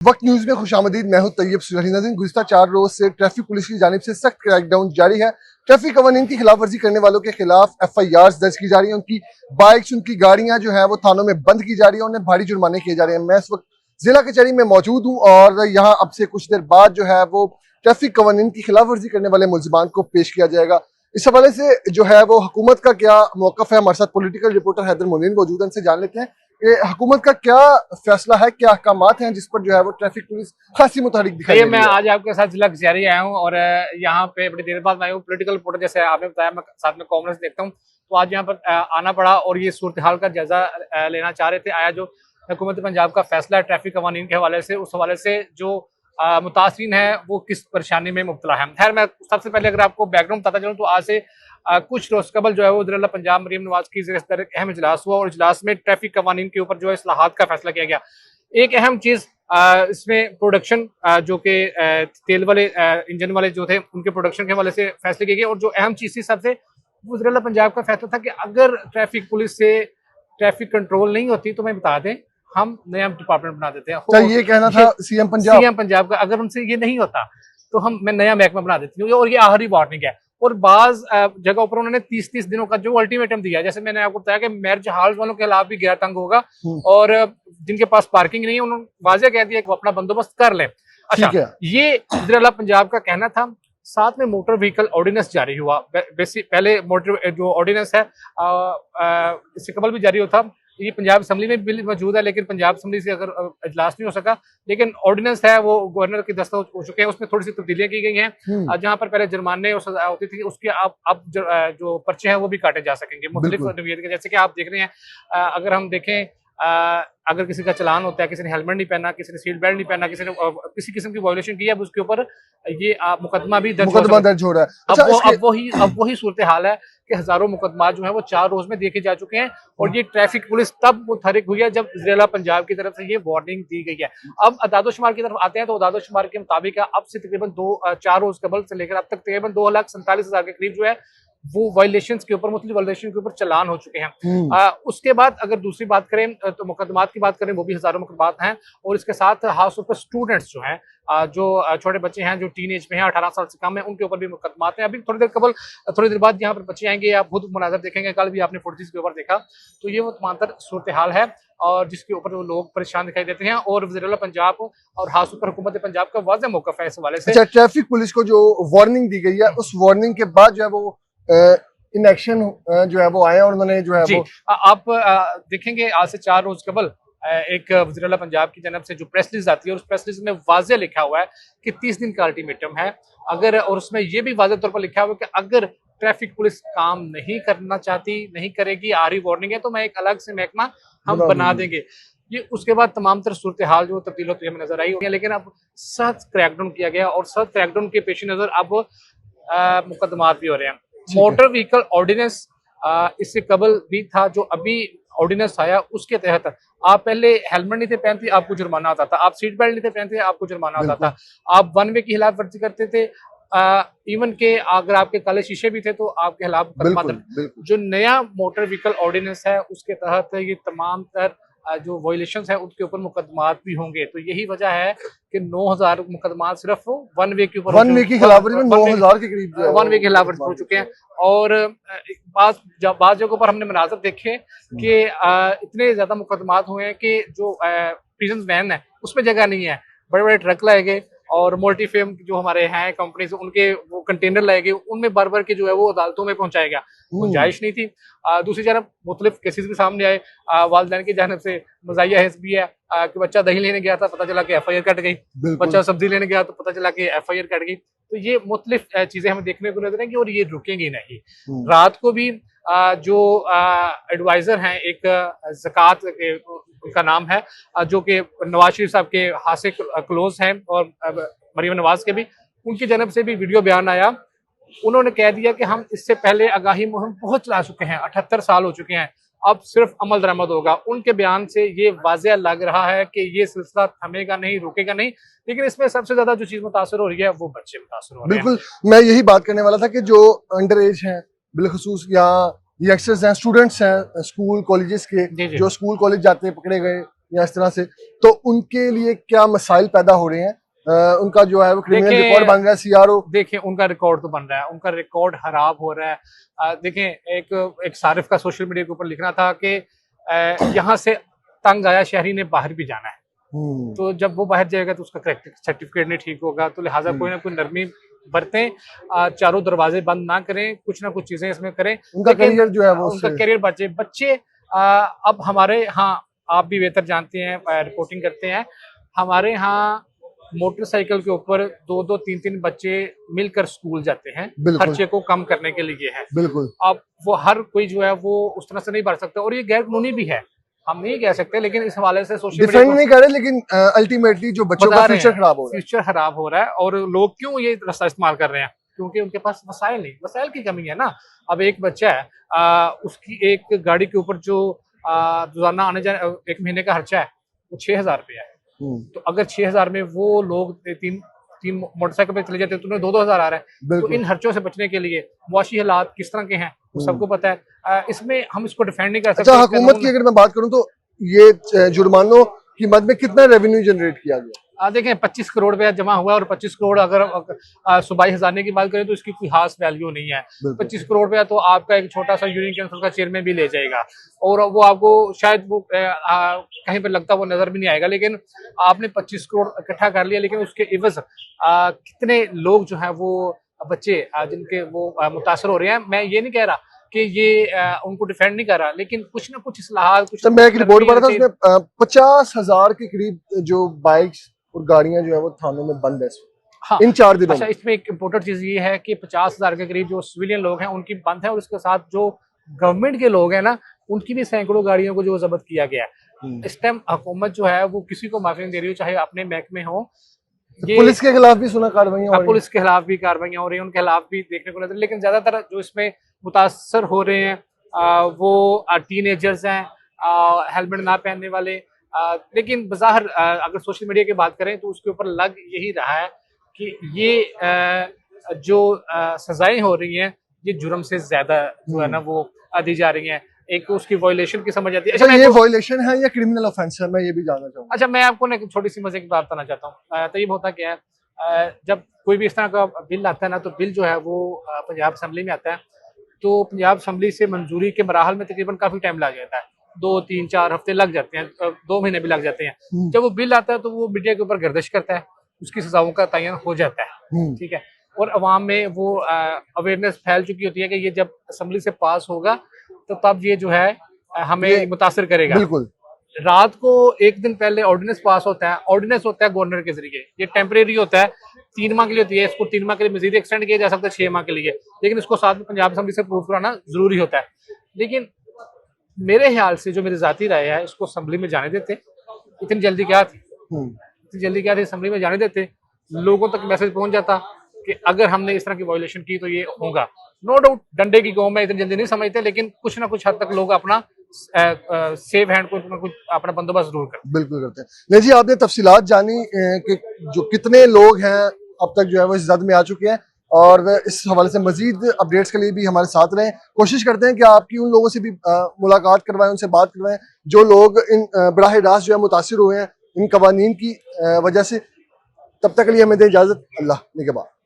वक्त न्यूज में खुशामदीद। मैं हूं तैयब सुलही। गुज़िश्ता 4 रोज से ट्रैफिक पुलिस की जानिब से सख्त क्रैकडाउन जारी है। ट्रैफिक कवानीन की खिलाफ वर्जी करने वालों के खिलाफ FIR दर्ज की जा रही है। उनकी बाइक्स, उनकी गाड़ियां जो है वो थानों में बंद की जा रही है। उन्हें भारी जुर्माने किए जा रहे हैं। मैं इस वक्त जिला कचहरी में मौजूद हूँ और यहाँ अब से कुछ देर बाद जो है वो ट्रैफिक कवानीन की खिलाफ वर्जी करने वाले मुल्जिमान को पेश किया जाएगा। इस हवाले से जो है वो हुकूमत का क्या मौकफ है, हमारे साथ पॉलिटिकल रिपोर्टर हैदर मोनीन मौजूद है, उनसे जान लेते हैं कि हुकूमत का क्या फैसला है, क्या अहकामात हैं जिस पर जो है वो ट्रैफिक पुलिस खासी मुतहरिक दिखाई दे रही है। मैं आज आपके साथ जिला कचहरी आया हूँ और यहाँ पे बड़ी देर बाद मैं आया हूँ। पॉलिटिकल रिपोर्टर जैसे आपने बताया, मैं साथ में कॉमर्स देखता हूँ, तो आज यहाँ पर आना पड़ा और ये सूरत हाल का जायजा लेना चाह रहे थे। आया जो हुकूमत पंजाब का फैसला है ट्रैफिक कवानीन के हवाले से, उस हवाले से जो मुतासिरीन है वो किस परेशानी में मुब्तला है। खैर, मैं सबसे पहले अगर आपको बैकग्राउंड बताता चलूँ तो आज से कुछ रोज कबल जो है वो वज़ीर-ए-आला पंजाब मरीम नवाज की ज़ेर-ए-सदर अहम इजलास हुआ और इजलास में ट्रैफिक कवानीन के ऊपर जो है इस्लाहात का फैसला किया गया। एक अहम चीज इसमें प्रोडक्शन जो कि तेल वाले इंजन वाले जो थे उनके प्रोडक्शन के हवाले से फैसले किए गए और जो अहम चीज थी सबसे वज़ीर-ए-आला पंजाब का फैसला था कि अगर ट्रैफिक पुलिस से ट्रैफिक कंट्रोल नहीं होती तो मैं बता दें हम नया डिपार्टमेंट बना देते हैं। तो ये कहना था सीएम पंजाब का, अगर उनसे ये नहीं होता तो मैं नया महकमा बना देती हूँ और ये आखिरी वार्निंग है। और बाज जगह पर उन्होंने 30-30 दिनों का जो अल्टीमेटम दिया, जैसे मैंने आपको बताया कि मैरिज हॉल वालों के खिलाफ भी गैर तंग होगा और जिनके पास पार्किंग नहीं है उन्होंने वाज़ेह कह दिया कि वो अपना बंदोबस्त कर लें। अच्छा, ये वज़ीर-ए-आला पंजाब का कहना था। साथ में मोटर व्हीकल ऑर्डिनेंस जारी हुआ। पहले मोटर जो ऑर्डिनेंस है इससे कबल भी जारी होता, ये पंजाब असम्बली में बिल मौजूद है, लेकिन पंजाब असम्बली से अगर इजलास नहीं हो सका, लेकिन ऑर्डिनेंस है वो गवर्नर के दस्तखत हो चुके हैं, उसमें थोड़ी सी तब्दीलियां की गई हैं। जहां पर पहले जुर्माने और सजा होती थी, उसके अब जो पर्चे हैं वो भी काटे जा सकेंगे मुख्तलिफ नवीयत के। जैसे कि आप देख रहे हैं, अगर हम देखें, अगर किसी का चलान होता है, किसी ने हेलमेट नहीं पहना, किसी ने सीट बेल्ट नहीं पहना, किसी ने किसी किस्म की वायलेशन की है, अब उसके ऊपर ये मुकदमा भी दर्ज हो रहा है। अच्छा, अब वही सूरत हाल है कि हजारों मुकदमा जो है वो 4 रोज में देखे जा चुके हैं और ये ट्रैफिक पुलिस तब मुतहरिक हुई है जब वज़ीर-ए-आला पंजाब की तरफ से ये वार्निंग दी गई है। अब अदादोशुमार की तरफ आते हैं तो अदादोशुमार के मुताबिक अब से तकरीबन 4 रोज कबल से लेकर अब तक तकरीबन 2,47,000 के करीब जो है वो वायलेशंस के ऊपर, मुख्तलिफ वायलेशन के ऊपर चालान हो चुके हैं। उसके बाद अगर दूसरी बात करें तो मुकदमात की बात करें, वो भी हजारों मुकदमात हैं और इसके साथ खास तौर पर स्टूडेंट्स जो हैं, जो छोटे बच्चे हैं जो टीन एज में हैं, 18 साल से कम है, उनके ऊपर भी मुकदमात हैं। अभी थोड़ी देर बाद यहाँ पर बच्चे आएंगे, आप खुद मुनाजर देखेंगे, कल भी आपने फुटेज के ऊपर देखा, तो ये वो तमातर सूरत हाल है और जिसके ऊपर वो लोग परेशान दिखाई देते हैं और वज़ीर-ए-आला पंजाब और खास तौर पर हुकूमत पंजाब का वाज़ेह मौक़िफ़ है इस हवाले से। अच्छा, ट्रैफिक पुलिस को जो वार्निंग दी गई है, उस वार्निंग के बाद जो है वो इन एक्शन जो है वो आए और उन्होंने जो है वो आप देखेंगे आज से 4 रोज कबल एक वज़ीर-ए-आला पंजाब की जानब से जो प्रेस रिलीज आती है, उस प्रेस रिलीज में वाज़ेह लिखा हुआ है कि 30 दिन का अल्टीमेटम है। अगर, और उसमें ये भी वाज़ेह तौर पर लिखा हुआ है कि अगर ट्रैफिक पुलिस काम नहीं करना चाहती, नहीं करेगी, आखिरी वार्निंग है, तो मैं एक अलग से महकमा हम बना देंगे। ये उसके बाद तमाम तरह सूरत हाल जो तब्दील होती है हमें नजर आई होगी, लेकिन अब सख्त क्रैकडाउन किया गया और सख्त क्रैकडाउन के पेश नजर अब मुकदमात भी हो रहे हैं। मोटर व्हीकल ऑर्डिनेंस इससे कबल भी था, जो अभी ऑर्डिनेंस आया उसके तहत आप पहले हेलमेट नहीं थे पहनते आपको जुर्माना होता था, आप सीट बेल्ट नहीं थे पहनते आपको जुर्माना होता था, आप वन वे की खिलाफ वर्जी करते थे, इवन के अगर आपके काले शीशे भी थे तो आपके खिलाफ। जो नया मोटर व्हीकल ऑर्डिनेंस है उसके तहत ये तमाम तर जो वायलेशंस है उनके ऊपर मुकदमात भी होंगे। तो यही वजह है कि 9,000 मुकदमात सिर्फ वन वे के ऊपर, वन वे की खिलाफवर्जी में 9,000 के करीब वन वे की खिलाफवर्जी हो चुके हैं। और बात जगहों पर हमने मनाजर देखे कि इतने ज्यादा मुकदमात हुए हैं कि जो प्रिजन वैन है उसमें जगह नहीं है, बड़े बड़े ट्रक लाए गए और मल्टी फेम जो हमारे हैं कंपनीज, उनके वो कंटेनर लाए गए, उनमें बार के जो है वो अदालतों में पहुंचाया गया, गुंजाइश नहीं थी। दूसरी तरफ मुख्तलिफ केसेस भी सामने आए, वालिदैन की जानिब से मज़ाहिया हिस्स भी है कि बच्चा दही लेने गया था, पता चला कि FIR कट गई, बच्चा सब्जी लेने गया तो पता चला कि FIR कट गई। तो ये मुख्तलिफ चीजें हमें देखने को नजर आएंगी और ये रुकेंगी नहीं। रात को भी जो एडवाइजर हैं, एक ज़कात उनका नाम है, जो कि नवाज शरीफ साहब के हाथ से क्लोज हैं और मरीम नवाज के भी, उनकी जानब से भी वीडियो बयान आया। उन्होंने कह दिया कि हम इससे पहले आगाही मुहिम बहुत चला चुके हैं, 78 साल हो चुके हैं, अब सिर्फ अमल दरामद होगा। उनके बयान से ये वाज़ेह लग रहा है कि ये सिलसिला थमेगा नहीं, रुकेगा नहीं। लेकिन इसमें सबसे ज्यादा जो चीज मुतासर हो रही है वो बच्चे मुतासर हो रहे हैं। बिल्कुल, मैं यही बात करने वाला था कि जो अंडर एज हैं, बिलखसूस यहाँ यंगस्टर्स हैं, स्टूडेंट्स हैं स्कूल कॉलेजेस के, जो स्कूल कॉलेज जाते हैं पकड़े गए, या इस तरह से, तो उनके लिए क्या मसाइल पैदा हो रहे हैं? उनका जो है वो क्रिमिनल देखिए- रिकॉर्ड बन रहा है, सीआरओ। देखिए उनका रिकॉर्ड तो बन रहा है, उनका रिकॉर्ड खराब हो रहा है। देखें, एक सारिफ का सोशल मीडिया के ऊपर लिखना था कि यहाँ से तंग आया शहरी ने बाहर भी जाना है, तो जब वो बाहर जाएगा तो उसका करेक्ट सर्टिफिकेट नहीं ठीक होगा, तो लिहाजा कोई ना कोई नरमी बरतें, चारों दरवाजे बंद ना करें, कुछ ना कुछ चीजें इसमें करें, उनका करियर जो है वो उनका करियर बच्चे अब हमारे यहाँ, आप भी बेहतर जानते हैं, रिपोर्टिंग करते हैं, हमारे यहाँ मोटरसाइकिल के ऊपर 2-2, 3-3 बच्चे मिलकर स्कूल जाते हैं, खर्चे को कम करने के लिए है। बिल्कुल। अब वो हर कोई जो है वो उस तरह से नहीं बढ़ सकता, और ये गैर कानूनी भी है, हम नहीं कह सकते, लेकिन इस हवाले से सोशल मीडिया डिफेंड नहीं कर रहे, लेकिन अल्टीमेटली जो बच्चों का फ्यूचर खराब हो रहा है, फ्यूचर खराब हो रहा है। और लोग क्यों ये रास्ता इस्तेमाल कर रहे हैं? क्योंकि उनके पास वसाइल नहीं, वसाइल की कमी है ना। अब एक बच्चा है, उसकी एक गाड़ी के ऊपर जो रोजाना आने जाने एक महीने का खर्चा है वो 6,000 रुपया है। तो अगर 6,000 में वो लोग तीन मोटरसाइकिल पे चले जाते हैं तो उन्हें 2-2 हज़ार आ रहा है। तो इन खर्चों से बचने के लिए मुआशी हालात किस तरह के हैं वो सबको पता है। इसमें हम इसको डिफेंड नहीं कर सकते। अच्छा, हुकूमत की अगर मैं बात करूं तो ये जुर्मानों की मद में कितना रेवेन्यू जनरेट किया गया? देखें 25 करोड़ रुपया जमा हुआ, और 25 करोड़ अगर सूबाई खजाने की बात करें तो इसकी कोई खास वैल्यू नहीं है। 25 करोड़ रुपया तो आपका एक छोटा सा यूनियन काउंसिल का चेयरमैन भी ले जाएगा, और वो आपको शायद वो कहीं पर लगता वो नजर भी नहीं आएगा। लेकिन आपने 25 करोड़ इकट्ठा कर लिया, लेकिन उसके इवज कितने लोग जो है वो बच्चे जिनके वो मुतासर हो रहे हैं। मैं ये नहीं कह रहा कि ये उनको डिफेंड नहीं कर रहा, लेकिन कुछ ना कुछ इस्लाहात, कुछ मैं एक रिपोर्ट पढ़ा था उसमें 50,000 के करीब जो बाइक्स और गाड़ियां जो है वो थानों में बंद है हाँ, इन 4 दिनों अच्छा, इसमें एक इम्पोर्टेंट चीज ये है कि 50,000 के करीब जो सिविलियन लोग हैं उनकी बंद है, और उसके साथ जो गवर्नमेंट के लोग हैं ना, उनकी भी सैकड़ों गाड़ियों को जो जब्त किया गया है। इस टाइम हुकूमत जो है वो किसी को माफी नहीं दे रही हो, चाहे अपने महकमे हो। पुलिस के खिलाफ भी सुना कार्रवाई, पुलिस के खिलाफ भी कार्रवाइयां हो रही हैं, उनके खिलाफ भी देखने को नजर, लेकिन ज्यादातर जो इसमें मुतासर हो रहे हैं वो टीनेजर्स हैं, हेलमेट ना पहनने वाले। लेकिन बज़ाहिर अगर सोशल मीडिया की बात करें तो उसके ऊपर लग यही रहा है कि ये जो सजाएं हो रही हैं ये जुर्म से ज्यादा जो है ना वो दी जा रही हैं। एक उसकी वायलेशन की समझ आती है। अच्छा, ये वायलेशन है या क्रिमिनल ऑफेंस है, मैं ये भी जानना चाहूंगा। अच्छा, मैं आपको ना एक छोटी सी मजे की बात बताना चाहता हूँ। तय्यब, होता क्या है, जब कोई भी इस तरह का बिल आता है ना, तो बिल जो है वो पंजाब असम्बली में आता है, तो पंजाब असम्बली से मंजूरी के मराहल में तकरीबन काफी टाइम लग जाता है, 2-3-4 हफ्ते लग जाते हैं, 2 महीने भी लग जाते हैं। जब वो बिल आता है तो वो मीडिया के ऊपर गर्दिश करता है, उसकी सजाओं का तयन हो जाता है, ठीक है, और अवाम में वो अवेयरनेस फैल चुकी होती है कि ये जब असम्बली से पास होगा तो तब ये जो है हमें मुतासर करेगा। बिल्कुल। रात को एक दिन पहले ऑर्डिनेंस पास होता है, ऑर्डिनेंस होता है गवर्नर के जरिए, ये टेम्परेरी होता है, 3 माह के लिए होती है, इसको 3 माह के लिए मजीद एक्सटेंड किया जा सकता है 6 माह के लिए, लेकिन इसको साथ में पंजाब असम्बली से प्रूव कराना जरूरी होता है। लेकिन मेरे ख्याल से, जो मेरी जाती राय है, इसको असम्बली में जाने देते। इतनी जल्दी क्या थी, असम्बली में जाने देते, लोगों तक मैसेज पहुंच जाता कि अगर हमने इस तरह की वायलेशन की तो ये होगा। नो डाउट डंडे की कौम है, इतनी जल्दी नहीं समझते, लेकिन कुछ ना कुछ हद तक लोग अपना सेफ हैंड कुछ अपना बंदोबस्त जरूर करते। बिल्कुल करते हैं। नहीं जी, आपने तफसीलात जानी कि जो कितने लोग हैं अब तक जो है वो इस जद में आ चुके हैं, और इस हवाले से मजीद अपडेट्स के लिए भी हमारे साथ रहें। कोशिश करते हैं कि आपकी उन लोगों से भी मुलाकात करवाएं, उनसे बात करवाएं जो लोग इन बराह रास्त जो है मुतासिर हुए हैं इन कवानीन की वजह से। तब तक के लिए हमें दें इजाजत। अल्लाह निगहबान।